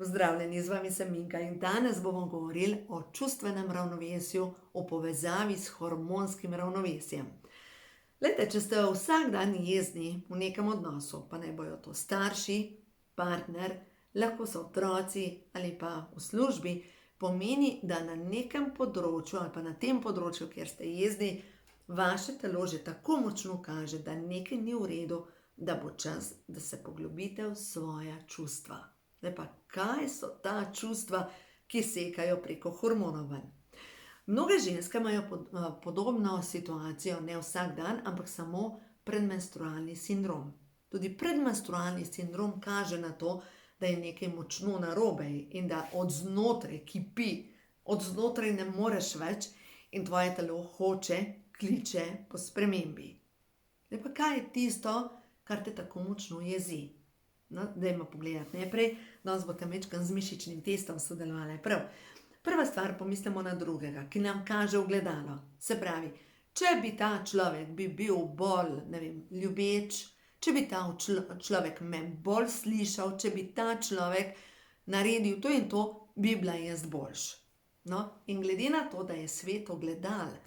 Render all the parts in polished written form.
Pozdravljeni, z vami sem Minka in danes bomo govorili o čustvenem ravnovesju v povezavi s hormonskim ravnovesjem. Glejte, če ste vsak dan jezni v nekem odnosu, pa naj bojo to starši, partner, lahko so otroci ali pa v službi, pomeni, da na nekem področju ali pa na tem področju, kjer ste jezni, vaše telo že tako močno kaže, da nekaj ni v redu, da bo čas, da se poglobite v svoja čustva. Zdaj pa, kaj so ta čustva, ki sekajo preko hormonov ven? Mnoge ženske imajo podobno situacijo, ne vsak dan, ampak samo predmenstrualni sindrom. Tudi predmenstrualni sindrom kaže na to, da je nekaj močno narobe in da od znotraj kipi, od znotraj ne moreš več in tvoje telo hoče, kliče po spremembi. Zdaj pa, kaj je tisto, kar te tako močno jezi? No, dajmo pogledati najprej, danes boste majčkeno z mišičnim testom sodelovali. Prva stvar, pomislimo na drugega, ki nam kaže ogledalo. Se pravi, če bi ta človek bil bolj, ljubeč, če bi ta človek me bolj slišal, če bi ta človek naredil to in to, bi bila jaz boljš. No, in glede na to, da je svet ogledal,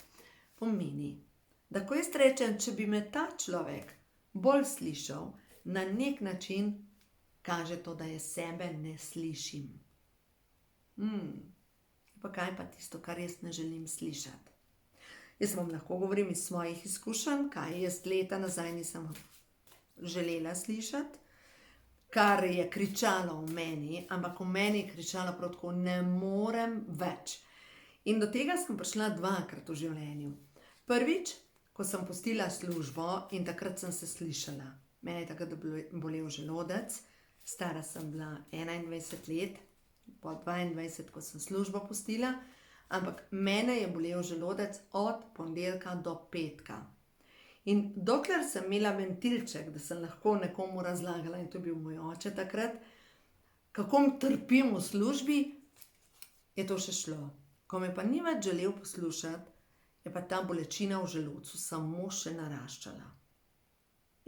pomeni, da ko jaz rečem, če bi me ta človek bolj slišal, na nek način kaže to, da jaz sebe ne slišim. Pa kaj pa tisto, kar jaz ne želim slišati? Jaz vam lahko govorim iz svojih izkušenj, kaj jaz leta nazaj nisem želela slišati, kar je kričalo v meni, ampak v meni je kričalo prav tako, ne morem več. In do tega sem prišla dvakrat v življenju. Prvič, ko sem pustila službo in takrat sem se slišala. Mene je takrat bolel želodec, stara sem bila 21 let, po 22, ko sem službo pustila, ampak mene je bolel želodec od ponedeljka do petka. In dokler sem imela ventilček, da sem lahko nekomu razlagala, in to je bil moj oče takrat, kako trpim v službi, je to še šlo. Ko me pa ni več želel poslušati, je pa ta bolečina v želodcu samo še naraščala.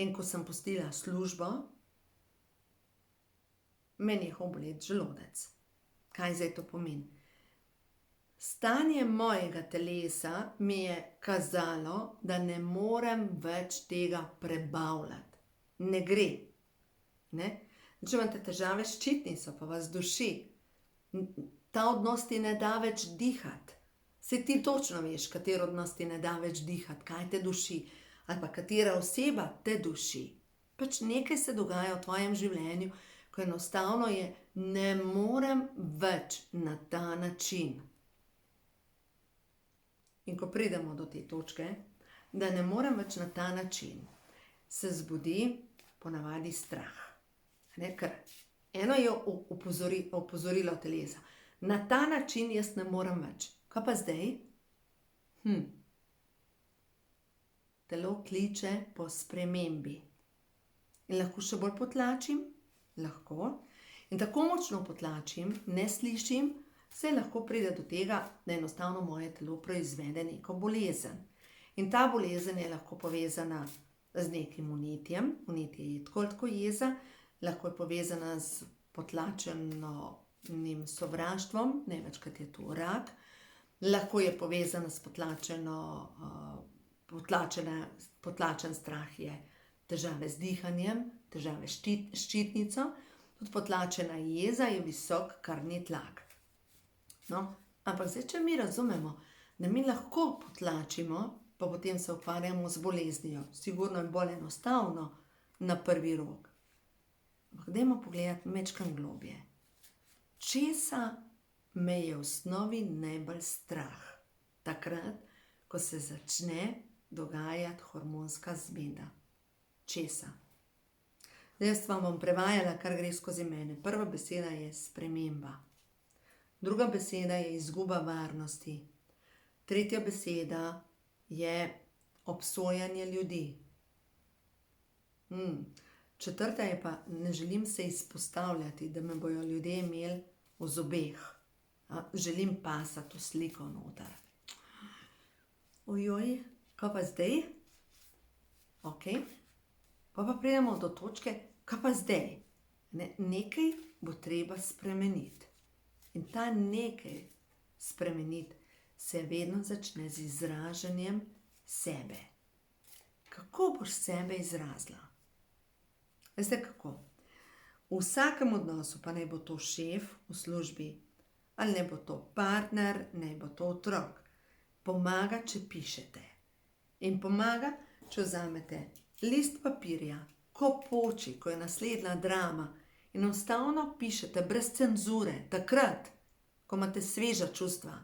In ko sem pustila službo, me je nehal boleti želodec. Kaj zdaj to pomeni? Stanje mojega telesa mi je kazalo, da ne morem več tega prebavljati. Ne gre. Če imate težave s ščitnico, pa vas duši, ta odnos ti ne da več dihati. Saj ti točno veš, kateri odnos ti ne da več dihati, kaj te duši. Ali pa katera oseba te duši. Pač nekaj se dogaja v tvojem življenju, ko enostavno je, ne morem več na ta način. In ko pridemo do te točke, da ne morem več na ta način, se zbudi ponavadi strah. Ker eno je opozorilo telesa. Na ta način jaz ne morem več. Kaj pa zdaj? Telo kliče po spremembi. In lahko še bolj potlačim? Lahko. In tako močno potlačim, ne slišim, se lahko pride do tega, da enostavno moje telo proizvede neko bolezen. In ta bolezen je lahko povezana z nekim vnetjem. Vnetje je tako jeza, lahko je povezana z potlačenim sovraštvom, največkrat je to rak, lahko je povezana s potlačen strah je težave z dihanjem, težave s ščitnico, tudi potlačena jeza je visok krvni tlak. No, ampak zdaj, če mi razumemo, da mi lahko potlačimo, pa potem se ukvarjamo z boleznijo, sigurno je bolj enostavno na prvi rok. Ampak dajmo pogledati majčkeno globje. Česa me je v osnovi najbolj strah? Takrat, ko se začne dogajati hormonska zmeda. Česa? Jaz vam bom prevajala, kar gre skozi mene. Prva beseda je sprememba. Druga beseda je izguba varnosti. Tretja beseda je obsojanje ljudi. Četrta je pa, ne želim se izpostavljati, da me bojo ljudje imeli v zobeh. Želim pasati v sliko noter. Ojoj, kaj pa zdaj? Ok. Pa pridemo do točke, kaj pa zdaj? Nekaj bo treba spremeniti. In ta nekaj spremeniti se vedno začne z izražanjem sebe. Kako boš sebe izrazila? Veste kako? V vsakem odnosu, pa naj bo to šef v službi, ali naj bo to partner, naj bo to otrok, pomaga, če pišete. In pomaga, če vzamete list papirja, ko poči, ko je naslednja drama, in enostavno pišete brez cenzure, takrat, ko imate sveža čustva.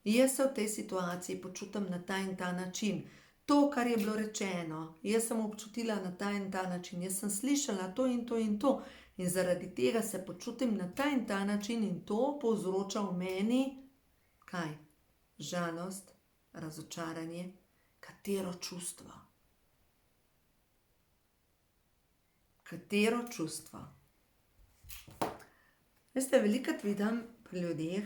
Jaz se v tej situaciji počutim na ta in ta način. To, kar je bilo rečeno, jaz sem občutila na ta in ta način, jaz sem slišala to in to in to. In zaradi tega se počutim na ta in ta način in to povzroča v meni, kaj? Žalost, razočaranje, katero čustvo? Katero čustvo? Veste, velikokrat vidim pri ljudeh,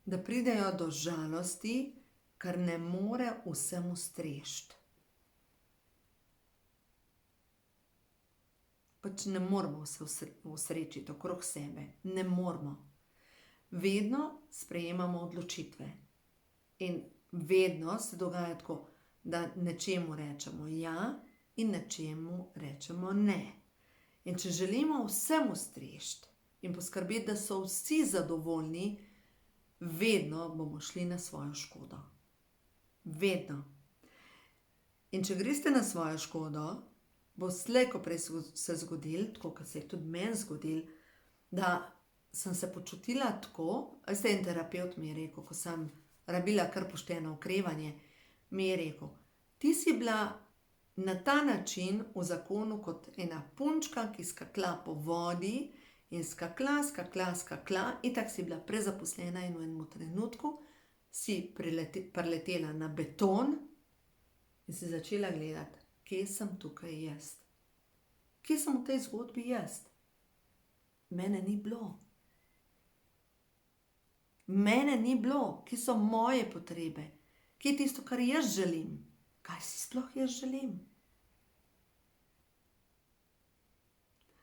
da pridejo do žalosti, ker ne more vsemu strežiti. Pač ne moramo se osrečiti okrog sebe. Ne moramo. Vedno sprejemamo odločitve. In vedno se dogaja tako, da nečemu rečemo ja in nečemu rečemo ne. In če želimo vsemu strežiti in poskrbeti, da so vsi zadovoljni, vedno bomo šli na svojo škodo. Vedno. In če greste na svojo škodo, bo slej ko prej se zgodil, tako kot se je tudi meni zgodil, da sem se počutila tako, veste, en terapevt mi je rekel, ko sem rabila kar pošteno okrevanje, mi je rekel, ti si bila na ta način v zakonu kot ena punčka, ki skakla po vodi in skakla, in tako si bila prezaposlena in v enem trenutku si priletela na beton in si začela gledati, kje sem tukaj jaz. Kje sem v tej zgodbi jaz? Mene ni bilo. Mene ni bilo. Kje so moje potrebe? Kje je tisto, kar jaz želim? Kaj si sploh jaz želim?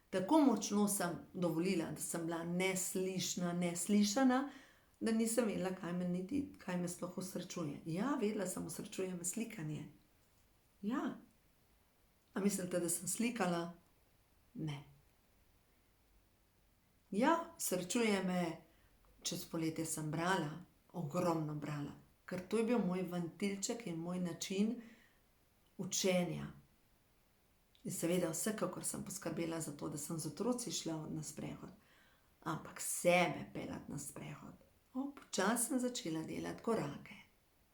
Tako močno sem dovolila, da sem bila neslišana, da nisem vedela, kaj me sploh osrečuje. Ja, vedela sem, osrečuje me slikanje. Ja. A mislite, da sem slikala? Ne. Ja, osrečuje me, čez poletje sem brala, ogromno brala, ker to je bil moj ventilček in moj način učenja. In seveda vsekakor sem poskrbela za to, da sem z otroci šla na sprehod, ampak sebe peljati na sprehod. Počasi sem začela delati korake.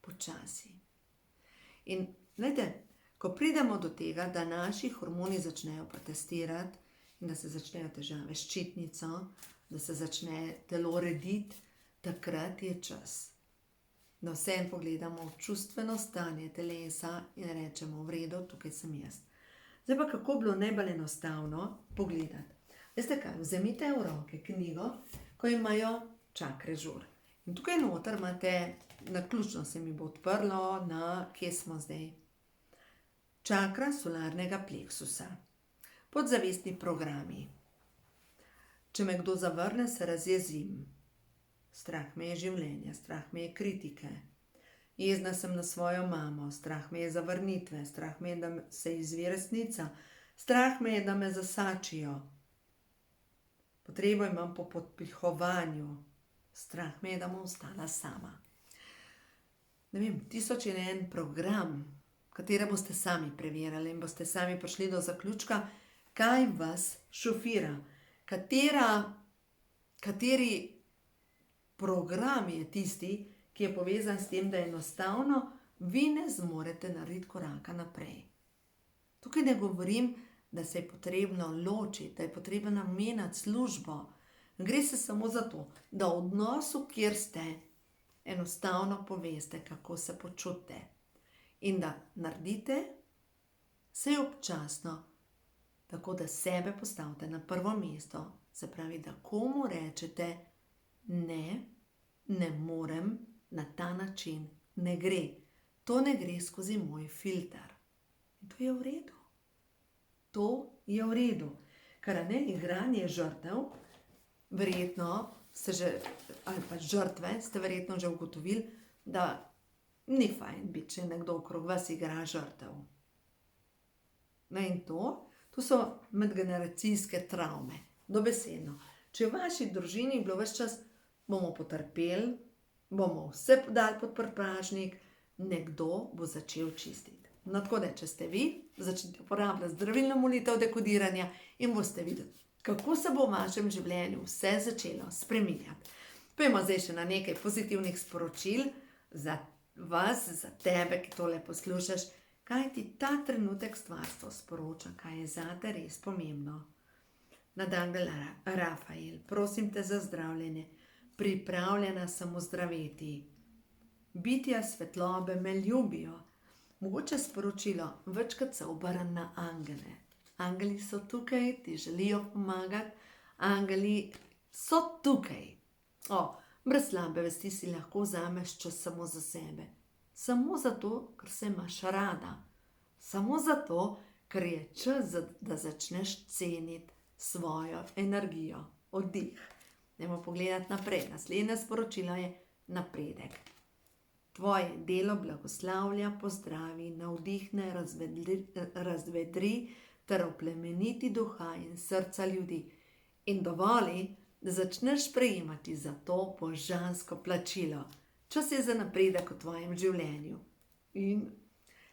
Počasi. In glejte, ko pridemo do tega, da naši hormoni začnejo protestirati in da se začnejo težave s ščitnico, da se začne telo rediti, takrat je čas, da vseeno pogledamo v čustveno stanje telesa in rečemo, v redu, tukaj sem jaz. Zdaj pa kako bilo najbolj enostavno pogledati. Veste kaj, vzemite v roke knjigo, ko imajo čakre žur. In tukaj noter imate, naključno se mi bo odprlo, kje smo zdaj. Čakra solarnega pleksusa. Podzavestni programi. Če me kdo zavrne, se razjezim. Strah me je življenja, strah me je kritike. Jezna sem na svojo mamo, strah me je zavrnitve, strah me je, da se izve resnica, strah me je, da me zasačijo. Potrebo imam po podpihovanju, strah me je, da bom ostala sama. Ne vem, 1001 program, katere boste sami preverjali in boste sami prišli do zaključka, kaj vas šofira, kateri program je tisti, ki je povezan s tem, da enostavno vi ne zmorete narediti koraka naprej. Tukaj ne govorim, da se je potrebno ločiti, da je potrebno namenjati službo. Gre se samo za to, da v odnosu, kjer ste, enostavno poveste, kako se počutite. In da naredite vse občasno, tako da sebe postavite na prvo mesto. Se pravi, da komu rečete, ne morem, na ta način ne gre. To ne gre skozi moj filter. In to je v redu. To je v redu. Ker igranje žrtev, verjetno ste že, ali pa žrtve, ste verjetno že ugotovili, da ni fajn biti, če nekdo okrog vas igra žrtev. In to so medgeneracijske travme, dobesedno. Če v vaši družini je bilo ves čas, bomo potrpeli, bomo vse dali pod prpražnik, nekdo bo začel čistiti. No, tako da, če ste vi, začnite uporabljati zdravilno molitev dekodiranja in boste videli, kako se bo v vašem življenju vse začelo spreminjati. Pojmo zdaj še na nekaj pozitivnih sporočil za vas, za tebe, ki tole poslušaš, kaj ti ta trenutek stvarstvo sporoča, kaj je zate res pomembno. Nadangel Rafael, prosim te za zdravljenje, pripravljena sem ozdraveti. Bitja svetlobe me ljubijo. Mogoče sporočilo, večkrat se obrnem na angele. Angeli so tukaj, ti želijo pomagati, angeli so tukaj. Brez slabe vesti si lahko vzameš čas samo za sebe. Samo zato, ker se imaš rada. Samo zato, ker je čas, da začneš ceniti svojo energijo, oddih. Dajmo pogledati naprej. Naslednje sporočilo je napredek. Tvoje delo blagoslavlja, pozdravi, navdihne, razvedri ter oplemeniti duha in srca ljudi. In dovoli, da začneš prejemati za to božansko plačilo. Čas je za napredek v tvojem življenju. In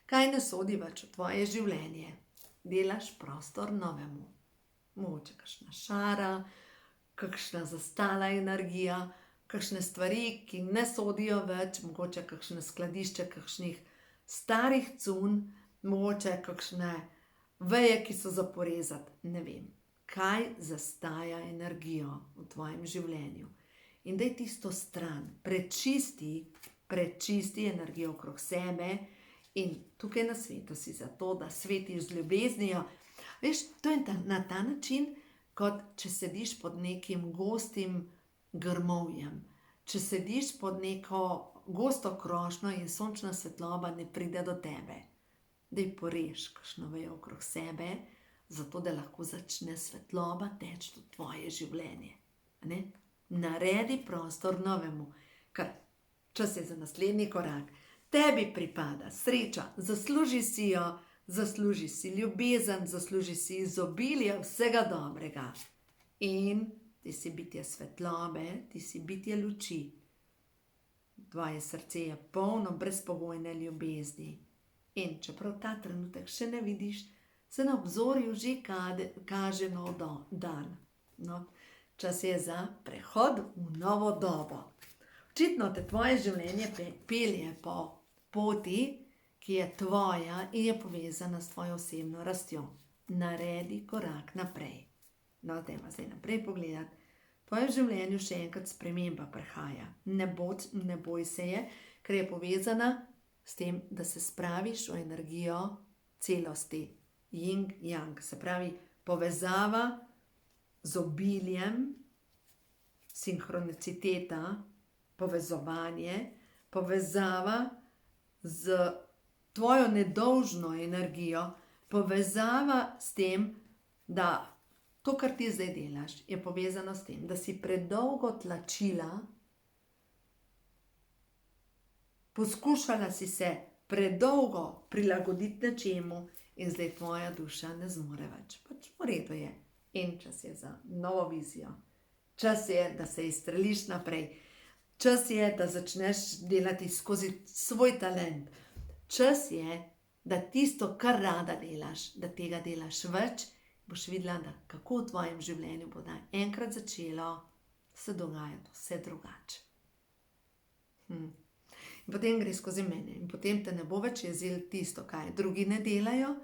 kaj ne sodi več v tvoje življenje? Delaš prostor novemu. Mogoče kakšna šara, kakšna zastala energija, kakšne stvari, ki ne sodijo več, mogoče kakšne skladišče, kakšnih starih cun, mogoče kakšne veje, ki so za porezati, ne vem. Kaj zastaja energijo v tvojem življenju. In daj tisto stran, prečisti energijo okrog sebe in tukaj na svetu si zato, da svetiš z ljubeznijo. Veš, to je na ta način, kot če sediš pod nekim gostim grmovjem. Če sediš pod neko gosto krošnjo in sončna svetloba ne pride do tebe. Daj porež kakšno vejo okrog sebe, zato da lahko začne svetloba teči v tvoje življenje. Ne? Naredi prostor novemu, ker čas je za naslednji korak. Tebi pripada sreča, zasluži si jo, zasluži si ljubezen, zasluži si izobilje vsega dobrega. In ti si bitje svetlobe, ti si bitje luči. Tvoje srce je polno brezpogojne ljubezni. In čeprav ta trenutek še ne vidiš, se na obzorju že kaže nov dan. No, čas je za prehod v novo dobo. Očitno te tvoje življenje pelje po poti, ki je tvoja in je povezana s tvojo osebno rastjo. Naredi korak naprej. No, dajmo zdaj naprej pogledati. V tvojem življenju še enkrat sprememba prihaja. Ne boj se je, ker je povezana s tem, da se spraviš v energijo celosti. Yin yang, se pravi povezava z obiljem, sinhroniciteta, povezovanje, povezava z tvojo nedolžno energijo, povezava s tem, da to, kar ti zdaj delaš, je povezano s tem, da si predolgo tlačila, poskušala si se predolgo prilagoditi nečemu, in zdaj tvoja duša ne zmore več. Pač v redu je. In čas je za novo vizijo. Čas je, da se izstreliš naprej. Čas je, da začneš delati skozi svoj talent. Čas je, da tisto, kar rada delaš, da tega delaš več, boš videla, da kako v tvojem življenju bo da enkrat začelo se dogajati vse drugače. In potem gre skozi mene in potem te ne bo več jezil tisto, kaj drugi ne delajo,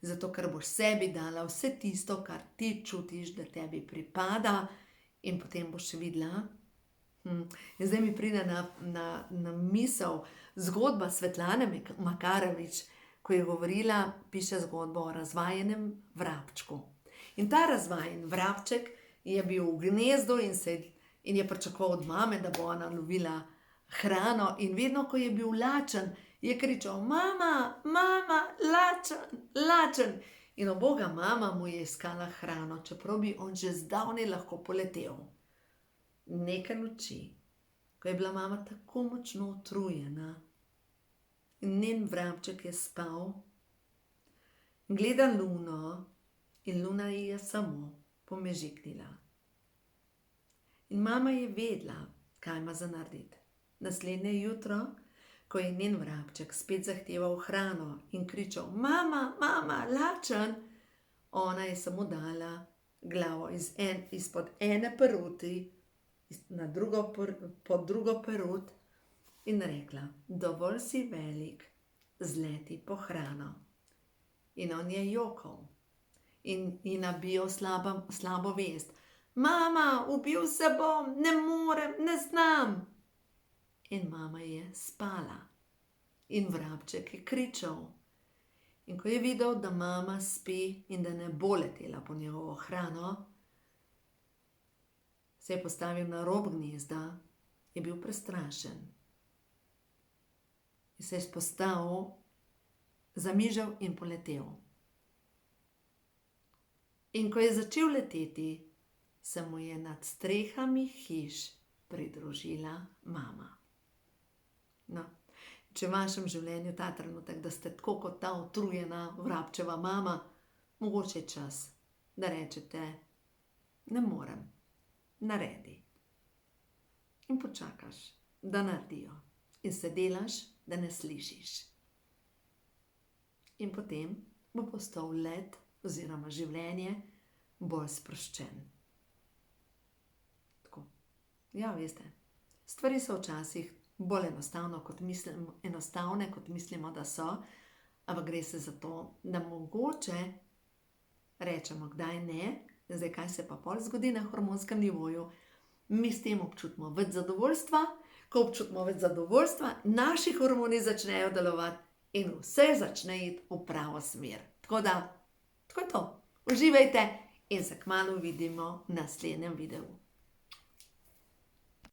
zato ker boš sebi dala vse tisto, kar ti čutiš, da tebi pripada in potem boš videla. In zdaj mi pride na misel zgodba Svetlane Makarovič, ko je govorila, piše zgodbo o razvajenem vrabčku. In ta razvajen vrabček je bil v gnezdu in je pričakoval od mame, da bo ona lovila hrano, in vedno, ko je bil lačen, je kričal: mama, mama, lačen, lačen. In uboga mama mu je iskala hrano, čeprav bi on že zdavnaj lahko poletel. Nekaj noči, ko je bila mama tako močno utrujena in njen vrabček je spal, gleda luno in luna ji je samo pomežiknila. In mama je vedela, kaj ima za narediti. Naslednje jutro, ko je njen vrabček spet zahteval hrano in kričal: Mama, mama, lačen, ona je samo dala glavo izpod ene peruti pod drugo perut in rekla: Dovolj si velik, zleti po hrano. In on je jokal in nabijal slabo vest: Mama, ubil se bom, ne morem, ne znam. In mama je spala in vrabček je kričal. In ko je videl, da mama spi in da ne bo letela po njegovo hrano, se je postavil na rob gnezda, je bil prestrašen. In se je postavil, zamižal in poletel. In ko je začel leteti, se mu je nad strehami hiš pridružila mama. No, če v vašem življenju ta trenutek, da ste tako kot ta utrujena vrabčeva mama, mogoče je čas, da rečete: ne morem, naredi. In počakaš, da naredijo. In se delaš, da ne slišiš. In potem bo postal let oziroma življenje bolj sproščen. Tako. Ja, veste, stvari so včasih bolj enostavne, kot mislimo, da so, ampak gre se za to, da mogoče rečemo kdaj ne, zdaj kaj se pa pol zgodi na hormonskem nivoju, mi s tem občutimo več zadovoljstva, ko občutimo več zadovoljstva, naši hormoni začnejo delovati in vse začne iti v pravo smer. Tako da, tako je to. Uživajte in se kmalu vidimo v naslednjem videu.